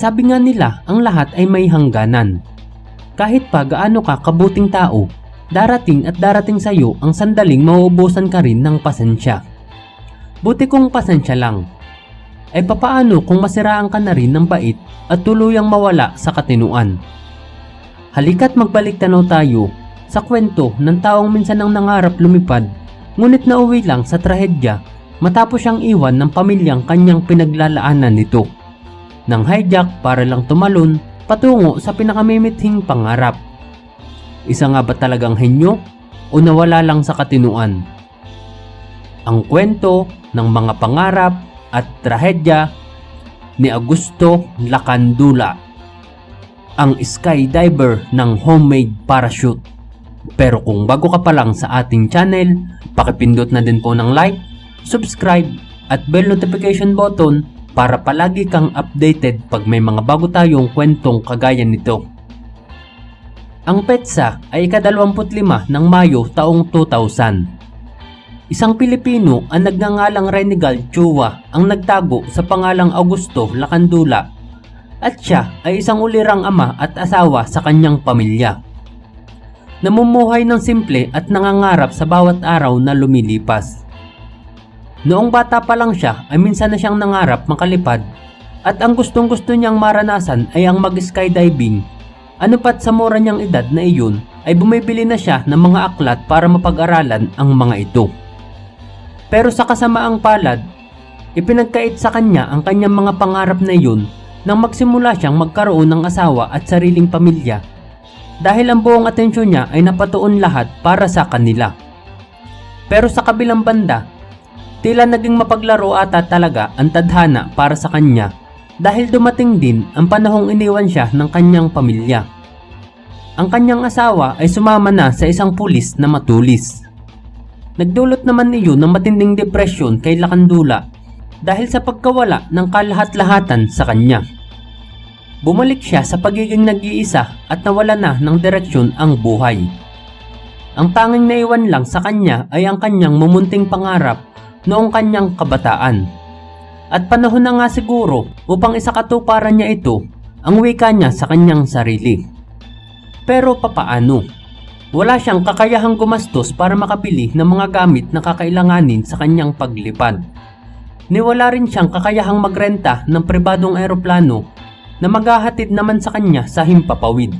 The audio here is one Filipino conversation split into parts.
Sabi nga nila ang lahat ay may hangganan. Kahit pa gaano ka kabuting tao, darating at darating sa'yo ang sandaling mauubusan ka rin ng pasensya. Buti kung pasensya lang. Ay papaano kung masiraan ka na rin ng bait at tuluyang mawala sa katinuan? Halika't magbalik tanaw tayo sa kwento ng taong minsan ang nangarap lumipad, ngunit nauwi lang sa trahedya matapos siyang iwan ng pamilyang kanyang pinaglalaanan nito. Nang hijack para lang tumalon patungo sa pinakamimithing pangarap. Isa nga ba talagang henyo o nawala lang sa katinuan? Ang kwento ng mga pangarap at trahedya ni Augusto Lacandula, ang skydiver ng homemade parachute. Pero kung bago ka pa lang sa ating channel, pakipindot na din po ng like, subscribe at bell notification button para palagi kang updated pag may mga bago tayong kwentong kagaya nito. Ang petsa ay ika-25 ng Mayo taong 2000. Isang Pilipino ang nagngangalang Renigal Chua ang nagtago sa pangalang Augusto Lacandula at siya ay isang ulirang ama at asawa sa kanyang pamilya. Namumuhay ng simple at nangangarap sa bawat araw na lumilipas. Noong bata pa lang siya ay minsan na siyang nangarap makalipad at ang gustong gusto niyang maranasan ay ang mag-skydiving. Ano pat sa mura niyang edad na iyon ay bumibili na siya ng mga aklat para mapag-aralan ang mga ito. Pero sa kasamaang palad, ipinagkait sa kanya ang kanyang mga pangarap na iyon nang magsimula siyang magkaroon ng asawa at sariling pamilya dahil ang buong atensyon niya ay napatuon lahat para sa kanila. Pero sa kabilang banda, tila naging mapaglaro ata talaga ang tadhana para sa kanya dahil dumating din ang panahong iniwan siya ng kanyang pamilya. Ang kanyang asawa ay sumama na sa isang pulis na matulis. Nagdulot naman iyon ng matinding depresyon kay Lacandula dahil sa pagkawala ng kalahat-lahatan sa kanya. Bumalik siya sa pagiging nag-iisa at nawala na ng direksyon ang buhay. Ang tanging naiwan lang sa kanya ay ang kanyang mumunting pangarap noong kanyang kabataan. At panahon na nga siguro upang isakatuparan niya ito ang wika niya sa kanyang sarili. Pero papaano? Wala siyang kakayahang gumastos para makabili ng mga gamit na kakailanganin sa kanyang paglipad. Niwala rin siyang kakayahang magrenta ng pribadong eroplano na maghahatid naman sa kanya sa himpapawid.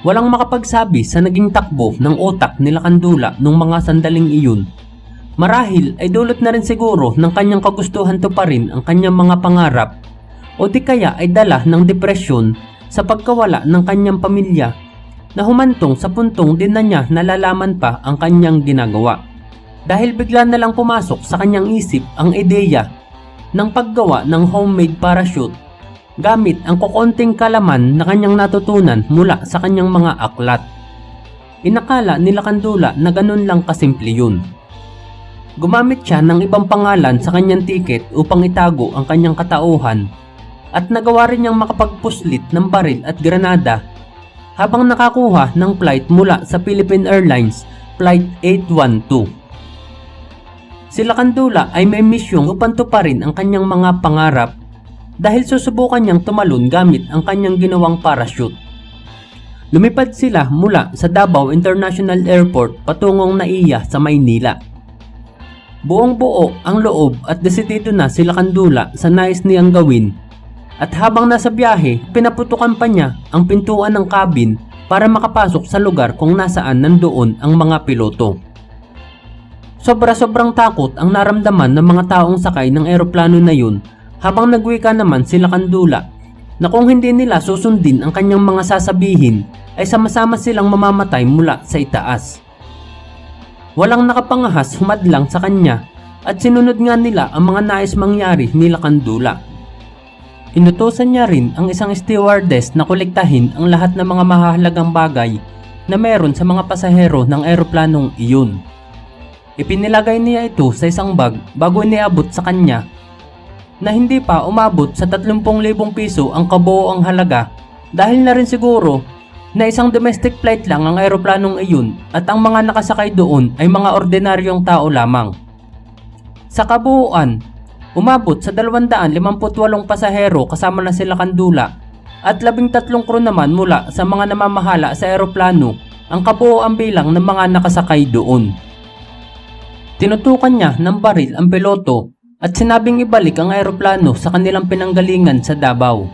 Walang makapagsabi sa naging takbo ng utak ni Lacandula nung mga sandaling iyon. Marahil ay dulot na rin siguro ng kanyang kagustuhan tuparin ang kanyang mga pangarap o di kaya ay dala ng depresyon sa pagkawala ng kanyang pamilya na humantong sa puntong din na niya nalalaman pa ang kanyang ginagawa. Dahil bigla na lang pumasok sa kanyang isip ang ideya ng paggawa ng homemade parachute gamit ang kukonting kalaman na kanyang natutunan mula sa kanyang mga aklat. Inakala ni Lacandula na ganun lang kasimple yun. Gumamit siya ng ibang pangalan sa kanyang tiket upang itago ang kanyang katauhan at nagawa rin niyang makapagpuslit ng baril at granada habang nakakuha ng flight mula sa Philippine Airlines Flight 812. Si Lacandula ay may misyong upang tuparin ang kanyang mga pangarap dahil susubukan niyang tumalon gamit ang kanyang ginawang parachute. Lumipad sila mula sa Davao International Airport patungong Naiya sa Maynila. Buong buo ang loob at desidido na si Lacandula sa nais niyang gawin at habang nasa biyahe pinaputukan pa niya ang pintuan ng cabin para makapasok sa lugar kung nasaan nandoon ang mga piloto. Sobra-sobrang takot ang naramdaman ng mga taong sakay ng eroplano na yun habang nagwika naman si Lacandula na kung hindi nila susundin ang kanyang mga sasabihin ay sama-sama silang mamamatay mula sa itaas. Walang nakapangahas humadlang sa kanya at sinunod nga nila ang mga nais mangyari ni Lacandula. Inutusan niya rin ang isang stewardess na kolektahin ang lahat ng mga mahahalagang bagay na meron sa mga pasahero ng eroplanong iyon. Ipinilagay niya ito sa isang bag bago iniabot sa kanya na hindi pa umabot sa 30,000 piso ang kabuoang halaga dahil na rin siguro na isang domestic flight lang ang eroplanong iyon at ang mga nakasakay doon ay mga ordinaryong tao lamang. Sa kabuuan, umabot sa 258 pasahero kasama na sila Kandula at 13 crew naman mula sa mga namamahala sa eroplano ang kabuoang bilang ng mga nakasakay doon. Tinutukan niya ng baril ang piloto at sinabing ibalik ang eroplano sa kanilang pinanggalingan sa Davao.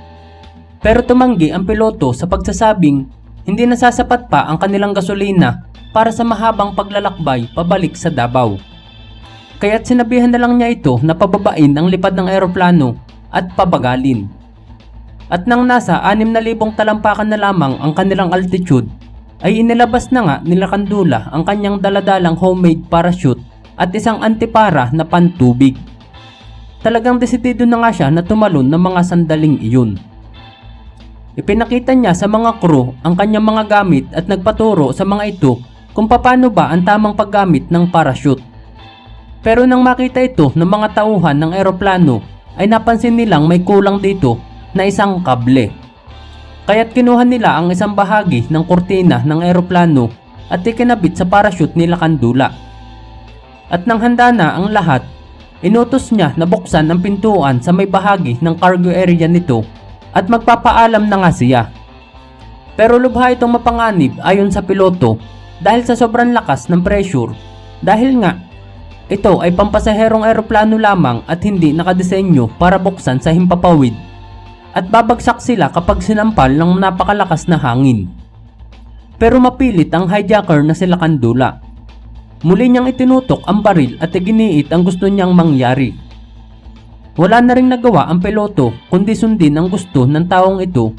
Pero tumanggi ang piloto sa pagsasabing hindi nasasapat pa ang kanilang gasolina para sa mahabang paglalakbay pabalik sa Davao. Kaya't sinabihan na lang niya ito na pababain ang lipad ng eroplano at pabagalin. At nang nasa 6,000 talampakan na lamang ang kanilang altitude, ay inilabas na nga nila Kandula ang kanyang daladalang homemade parachute at isang antipara na pantubig. Talagang desidido na nga siya na tumalon ng mga sandaling iyon. Ipinakita niya sa mga crew ang kanyang mga gamit at nagpaturo sa mga ito kung paano ba ang tamang paggamit ng parachute. Pero nang makita ito ng mga tauhan ng eroplano ay napansin nilang may kulang dito na isang kable. Kaya't kinuha nila ang isang bahagi ng kurtina ng eroplano at ikinabit sa parachute nila Kandula. At nang handa na ang lahat, inutos niya na buksan ang pintuan sa may bahagi ng cargo area nito at magpapaalam na nga siya. Pero lubha itong mapanganib ayon sa piloto dahil sa sobrang lakas ng pressure dahil nga ito ay pampasaherong eroplano lamang at hindi nakadesenyo para buksan sa himpapawid at babagsak sila kapag sinampal ng napakalakas na hangin. Pero mapilit ang hijacker na sila Kandula. Muli niyang itinutok ang baril at iginiit ang gusto niyang mangyari. Wala na ring nagawa ang piloto kundi sundin ang gusto ng taong ito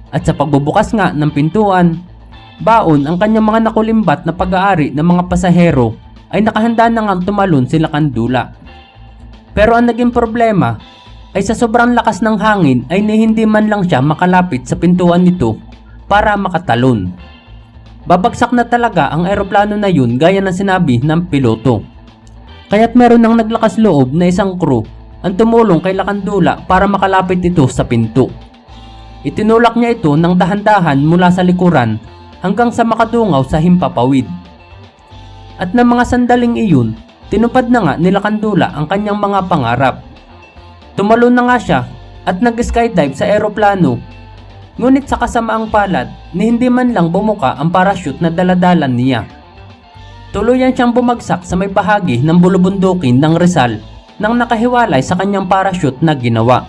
at sa pagbubukas nga ng pintuan, baon ang kanyang mga nakulimbat na pag-aari ng mga pasahero ay nakahanda na ngang tumalon sila Kandula. Pero ang naging problema ay sa sobrang lakas ng hangin ay hindi man lang siya makalapit sa pintuan nito para makatalon. Babagsak na talaga ang eroplano na yun gaya ng sinabi ng piloto. Kaya't meron ng naglakas loob na isang crew ang tumulong kay Kandula para makalapit ito sa pinto. Itinulak niya ito ng dahan-dahan mula sa likuran hanggang sa makadungaw sa himpapawid. At ng mga sandaling iyon, tinupad na nga nila Kandula ang kanyang mga pangarap. Tumalon na nga siya at nag-skydive sa eroplano. Ngunit sa kasamaang palad ni hindi man lang bumuka ang parachute na daladalan niya. Tuluyan siyang bumagsak sa may bahagi ng bulubundukin ng Rizal nang nakahiwalay sa kanyang parachute na ginawa.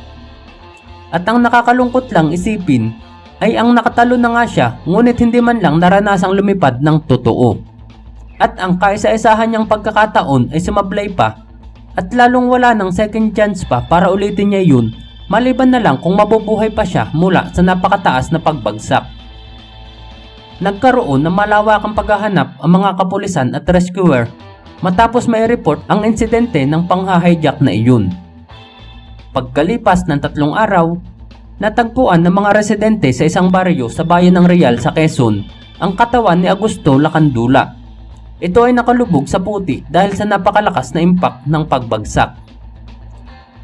At ang nakakalungkot lang isipin ay ang nakatalo na nga siya ngunit hindi man lang naranasang lumipad ng totoo. At ang kaisa-isahan niyang pagkakataon ay sumablay pa at lalong wala ng second chance pa para ulitin niya yun maliban na lang kung mabubuhay pa siya mula sa napakataas na pagbagsak. Nagkaroon ng malawakang paghahanap ang mga kapulisan at rescuer matapos may report ang insidente ng panghahijack na iyon. Pagkalipas ng 3 araw, natagpuan ng mga residente sa isang baryo sa bayan ng Real sa Quezon ang katawan ni Augusto Lacandula. Ito ay nakalubog sa puti dahil sa napakalakas na impact ng pagbagsak.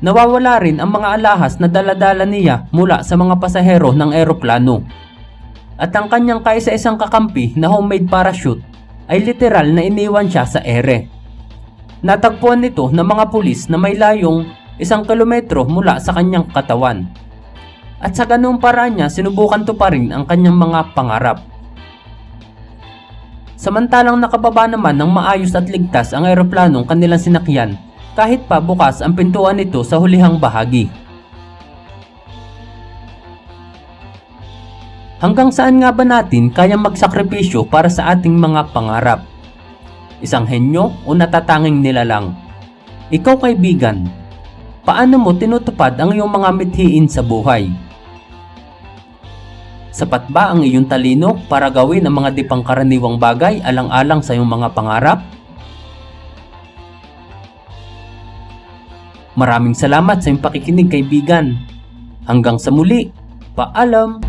Nawawala rin ang mga alahas na daladala niya mula sa mga pasahero ng eroplano. At ang kanyang kaisa-isang kakampi na homemade parachute ay literal na iniwan siya sa ere. Natagpuan nito ng mga pulis na may layong 1 kilometro mula sa kanyang katawan. At sa ganung paraan niya sinubukan tuparin ang kanyang mga pangarap. Samantalang nakababa naman ng maayos at ligtas ang eroplanong kanilang sinakyan kahit pa bukas ang pintuan nito sa hulihang bahagi. Hanggang saan nga ba natin kayang magsakripisyo para sa ating mga pangarap? Isang henyo o natatanging nilalang? Ikaw kaibigan, paano mo tinutupad ang iyong mga mithiin sa buhay? Sapat ba ang iyong talino para gawin ang mga di pangkaraniwang bagay alang-alang sa iyong mga pangarap? Maraming salamat sa iyong pakikinig kaibigan. Hanggang sa muli, paalam!